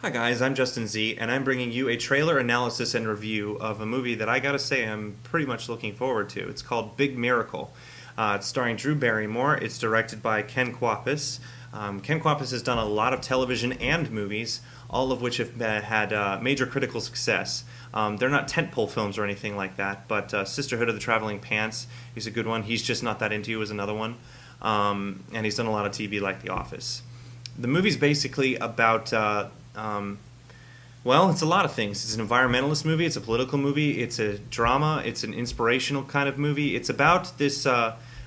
Hi guys, I'm Justin Z, and I'm bringing you a trailer analysis and review of a movie that I gotta say I'm pretty much looking forward to. It's called Big Miracle. It's starring Drew Barrymore. It's directed by Ken Kwapis. Ken Kwapis has done a lot of television and movies, all of which have had major critical success. They're not tentpole films or anything like that, but Sisterhood of the Traveling Pants is a good one. He's Just Not That Into You is another one. And he's done a lot of TV like The Office. The movie's basically about well, it's a lot of things. It's an environmentalist movie, it's a political movie, it's a drama, it's an inspirational kind of movie. It's about this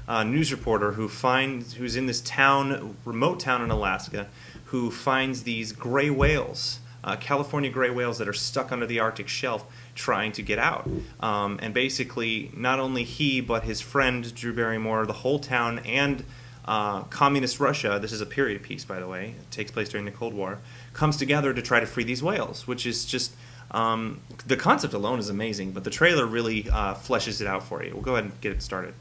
news reporter who's in this town, remote town in Alaska, who finds these gray whales, California gray whales that are stuck under the Arctic shelf trying to get out. And basically, not only he, but his friend, Drew Barrymore, the whole town, and communist Russia, this is a period piece by the way, it takes place during the Cold War, comes together to try to free these whales, which is just, the concept alone is amazing, but the trailer really fleshes it out for you. We'll go ahead and get it started.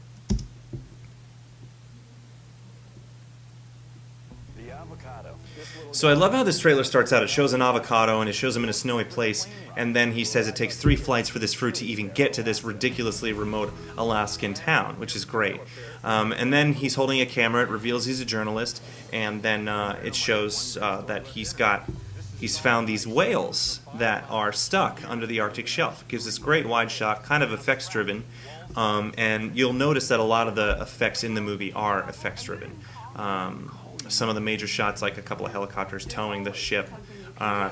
So I love how this trailer starts out. It shows an avocado and it shows him in a snowy place, and then he says it takes 3 flights for this fruit to even get to this ridiculously remote Alaskan town, which is great. And then he's holding a camera. It reveals he's a journalist, and then it shows that he's found these whales that are stuck under the Arctic shelf. It gives this great wide shot, kind of effects driven, and you'll notice that a lot of the effects in the movie are effects driven. Some of the major shots, like a couple of helicopters towing the ship,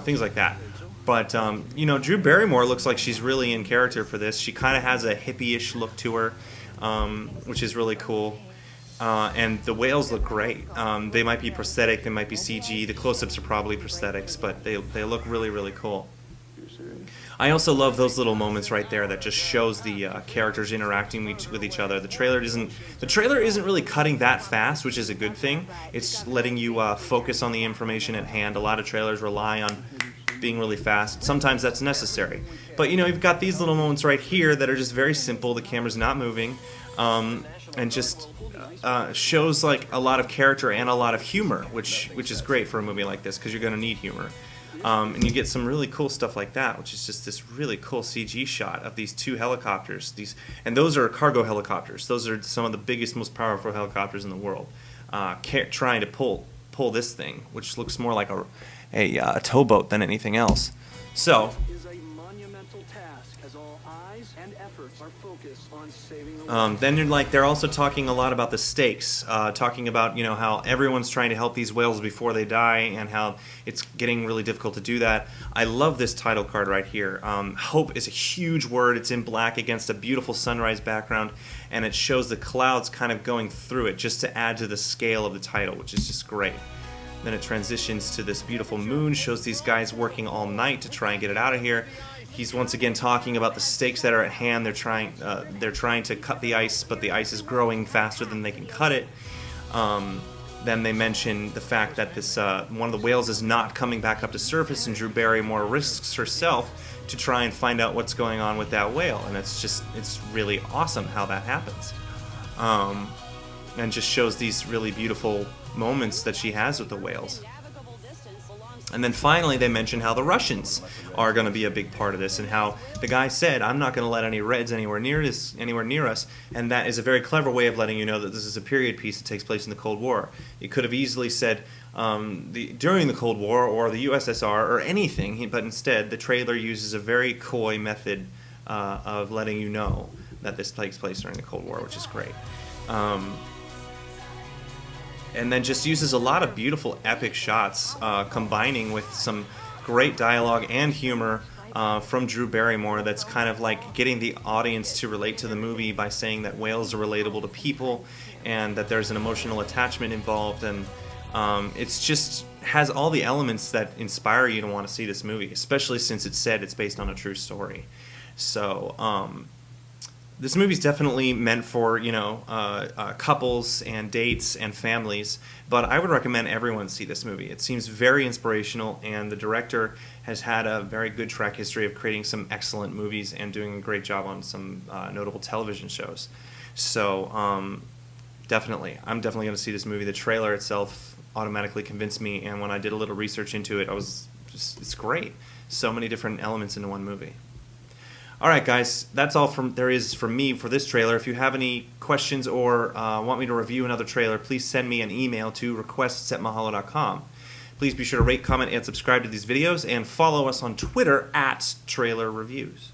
things like that. But, you know, Drew Barrymore looks like she's really in character for this. She kind of has a hippie-ish look to her, which is really cool. And the whales look great. They might be prosthetic, they might be CG. The close-ups are probably prosthetics, but they look really, really cool. I also love those little moments right there that just shows the characters interacting with each other. The trailer isn't really cutting that fast, which is a good thing. It's letting you focus on the information at hand. A lot of trailers rely on being really fast. Sometimes that's necessary. But you know, you've got these little moments right here that are just very simple. The camera's not moving, and just shows like a lot of character and a lot of humor, which is great for a movie like this because you're going to need humor. And you get some really cool stuff like that, which is just this really cool CG shot of these 2 helicopters. And those are cargo helicopters. Those are some of the biggest, most powerful helicopters in the world, trying to pull this thing, which looks more like a towboat than anything else. So, then they're also talking a lot about the stakes, talking about, you know, how everyone's trying to help these whales before they die and how it's getting really difficult to do that. I love this title card right here. Hope is a huge word. It's in black against a beautiful sunrise background, and it shows the clouds kind of going through it just to add to the scale of the title, which is just great. Then it transitions to this beautiful moon, shows these guys working all night to try and get it out of here. He's once again talking about the stakes that are at hand. They're trying to cut the ice, but the ice is growing faster than they can cut it. Then they mention the fact that this one of the whales is not coming back up to surface, and Drew Barrymore risks herself to try and find out what's going on with that whale. And it's really awesome how that happens, and just shows these really beautiful moments that she has with the whales. And then finally they mention how the Russians are going to be a big part of this, and how the guy said, I'm not going to let any Reds anywhere near us, and that is a very clever way of letting you know that this is a period piece that takes place in the Cold War. It could have easily said during the Cold War or the USSR or anything, but instead the trailer uses a very coy method of letting you know that this takes place during the Cold War, which is great. And then just uses a lot of beautiful epic shots, combining with some great dialogue and humor from Drew Barrymore that's kind of like getting the audience to relate to the movie by saying that whales are relatable to people and that there's an emotional attachment involved, and it's just has all the elements that inspire you to want to see this movie, especially since it's said it's based on a true story. So this movie's definitely meant for, you know, couples and dates and families, but I would recommend everyone see this movie. It seems very inspirational, and the director has had a very good track history of creating some excellent movies and doing a great job on some notable television shows. So I'm definitely going to see this movie. The trailer itself automatically convinced me, and when I did a little research into it, I was it's great. So many different elements into one movie. All right, guys, that's all there is from me for this trailer. If you have any questions or want me to review another trailer, please send me an email to requests@mahalo.com. Please be sure to rate, comment, and subscribe to these videos, and follow us on Twitter @TrailerReviews.